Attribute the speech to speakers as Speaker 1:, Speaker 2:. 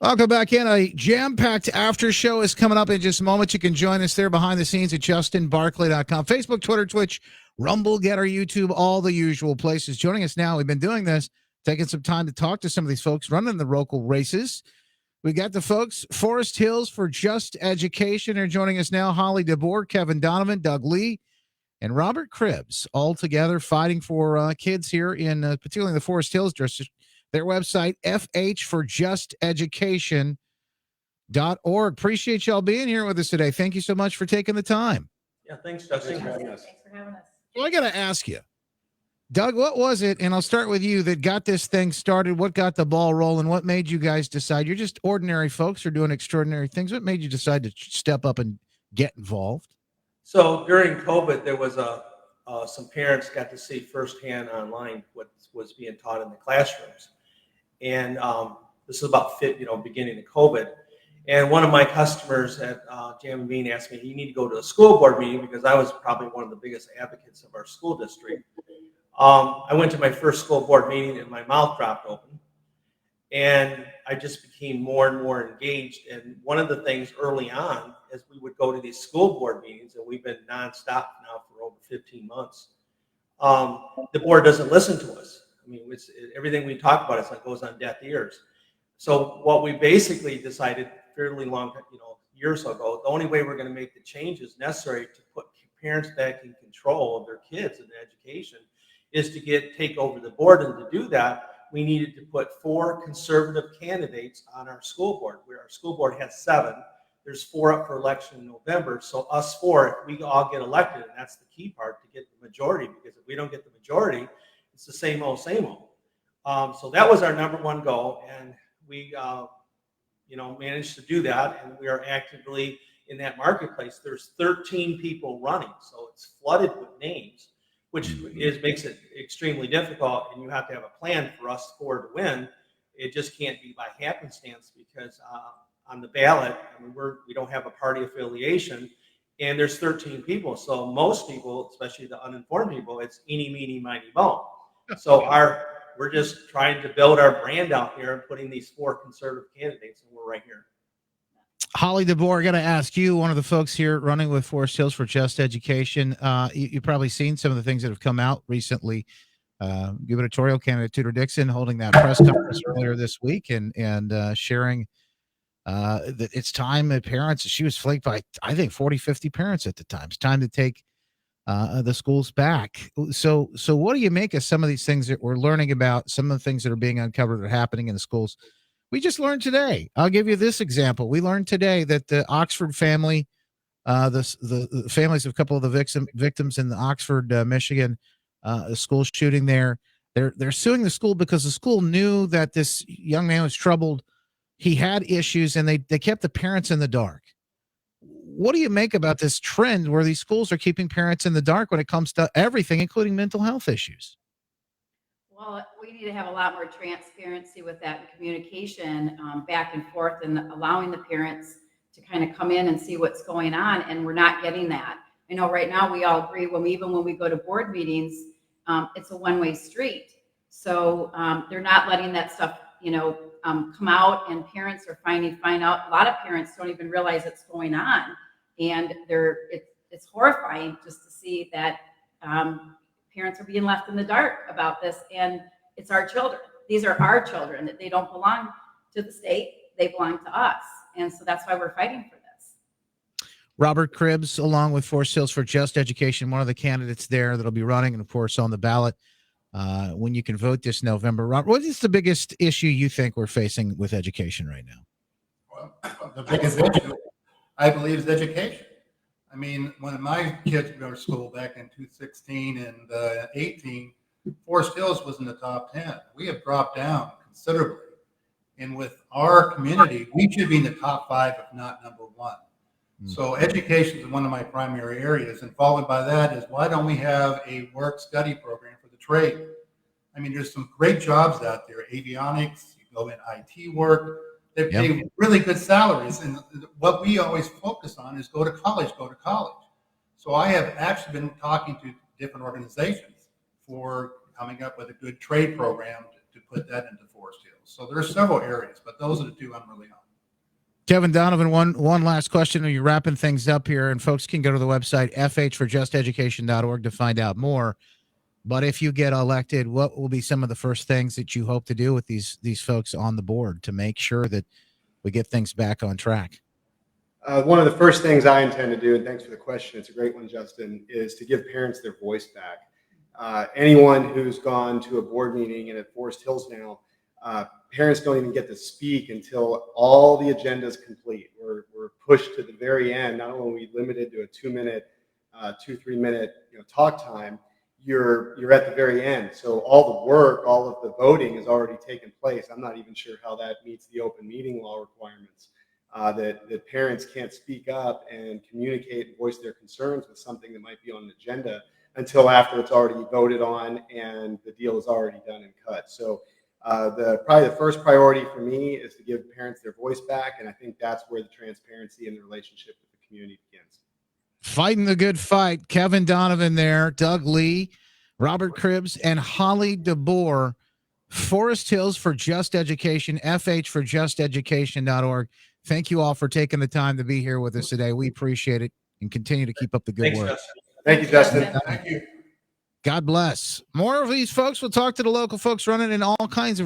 Speaker 1: Welcome back in. A jam-packed after show is coming up in just a moment. You can join us there behind the scenes at justinbarclay.com. Facebook, Twitter, Twitch, Rumble, Getter, YouTube, all the usual places. Joining us now, we've been doing this, taking some time to talk to some of these folks running the local races. We got the folks, Forest Hills for Just Education are joining us now. Holly DeBoer, Kevin Donovan, Doug Lee, and Robert Cribbs, all together fighting for kids here in particularly the Forest Hills district. Their website, FH4JEducation.org. Appreciate y'all being here with us today. Thank you so much for taking the time.
Speaker 2: Yeah, thanks, Justin.
Speaker 3: Thanks for having us.
Speaker 1: Well, I got to ask you, Doug, what was it, and I'll start with you, that got this thing started? What got the ball rolling? What made you guys decide? You're just ordinary folks who are doing extraordinary things. What made you decide to step up and get involved?
Speaker 2: So during COVID, there was some parents got to see firsthand online what was being taught in the classrooms. And this is about beginning of COVID. And one of my customers at Jam and Bean asked me, you need to go to a school board meeting, because I was probably one of the biggest advocates of our school district. I went to my first school board meeting and my mouth dropped open. And I just became more and more engaged. And one of the things early on is we would go to these school board meetings, and we've been nonstop now for over 15 months. The board doesn't listen to us. I mean, everything we talk about goes on deaf ears. So what we basically decided fairly long, years ago, the only way we're going to make the changes necessary to put parents back in control of their kids and their education is to take over the board. And to do that, we needed to put 4 conservative candidates on our school board, where our school board has 7. There's 4 up for election in November. So us 4, if we all get elected, and that's the key part, to get the majority, because if we don't get the majority, it's the same old, same old. So that was our number one goal, and we, managed to do that, and we are actively in that marketplace. There's 13 people running, so it's flooded with names, which makes it extremely difficult, and you have to have a plan for us 4 to win. It just can't be by happenstance, because on the ballot, we don't have a party affiliation, and there's 13 people. So most people, especially the uninformed people, it's eeny, meeny, miny, moe. So we're just trying to build our brand out here and putting these 4 conservative candidates, and we're right here.
Speaker 1: Holly DeBoer, I got to ask you, one of the folks here running with Forest Hills for Just Education. You've probably seen some of the things that have come out recently. Gubernatorial candidate Tudor Dixon holding that press conference earlier this week and sharing that it's time that parents, she was flanked by, I think, 40, 50 parents at the time. It's time to take the schools back. So what do you make of some of these things that we're learning about, some of the things that are being uncovered that are happening in the schools? We just learned today. I'll give you this example. We learned today that the Oxford family, the families of a couple of the victims in the Oxford, Michigan, school shooting there, they're suing the school because the school knew that this young man was troubled. He had issues, and they kept the parents in the dark. What do you make about this trend where these schools are keeping parents in the dark when it comes to everything, including mental health issues?
Speaker 3: Well, we need to have a lot more transparency with that communication back and forth, and allowing the parents to kind of come in and see what's going on. And we're not getting that. I know right now we all agree when we go to board meetings, it's a one-way street. So they're not letting that stuff, come out, and parents are find out. A lot of parents don't even realize it's going on, and it's horrifying just to see that parents are being left in the dark about this. And it's our children. These are our children. That they don't belong to the state; they belong to us, and so that's why we're fighting for this.
Speaker 1: Robert Cribbs, along with Forest Hills for Just Education, one of the candidates there that'll be running, and of course on the ballot when you can vote this November. Robert, what is the biggest issue you think we're facing with education right now?
Speaker 4: Well, the biggest issue, I believe, is education. I mean, when my kids go to school back in 2016 and 18, Forest Hills was in the top 10. We have dropped down considerably. And with our community, we should be in the top 5, if not number 1. So education is one of my primary areas. And followed by that is, why don't we have a work study program for the trade? I mean, there's some great jobs out there. Avionics, you go in IT work. They pay really good salaries. And what we always focus on is go to college. So I have actually been talking to different organizations for coming up with a good trade program to put that into Forest Hills. So there's several areas, but those are the two I'm really on.
Speaker 1: Kevin Donovan, one last question. You're wrapping things up here, and folks can go to the website FH4JustEducation.org to find out more. But if you get elected, what will be some of the first things that you hope to do with these folks on the board to make sure that we get things back on track?
Speaker 5: One of the first things I intend to do, and thanks for the question, it's a great one, Justin, is to give parents their voice back. Anyone who's gone to a board meeting, and at Forest Hills now, parents don't even get to speak until all the agenda is complete. We're pushed to the very end. Not only are we limited to a 2-minute, 2-3 minute talk time, you're at the very end. So all the work, all of the voting has already taken place. I'm not even sure how that meets the open meeting law requirements. That parents can't speak up and communicate and voice their concerns with something that might be on an agenda until after it's already voted on and the deal is already done and cut. So probably the first priority for me is to give parents their voice back, and I think that's where the transparency and the relationship with the community begins.
Speaker 1: Fighting the good fight. Kevin Donovan there, Doug Lee, Robert Cribbs, and Holly DeBoer. Forest Hills for Just Education, FH4JustEducation.org. Thank you all for taking the time to be here with us today. We appreciate it and continue to keep up the good
Speaker 2: Thanks,
Speaker 1: work.
Speaker 2: Justin.
Speaker 5: Thank you, Justin.
Speaker 4: Thank you.
Speaker 1: God bless. More of these folks. We'll talk to the local folks running in all kinds of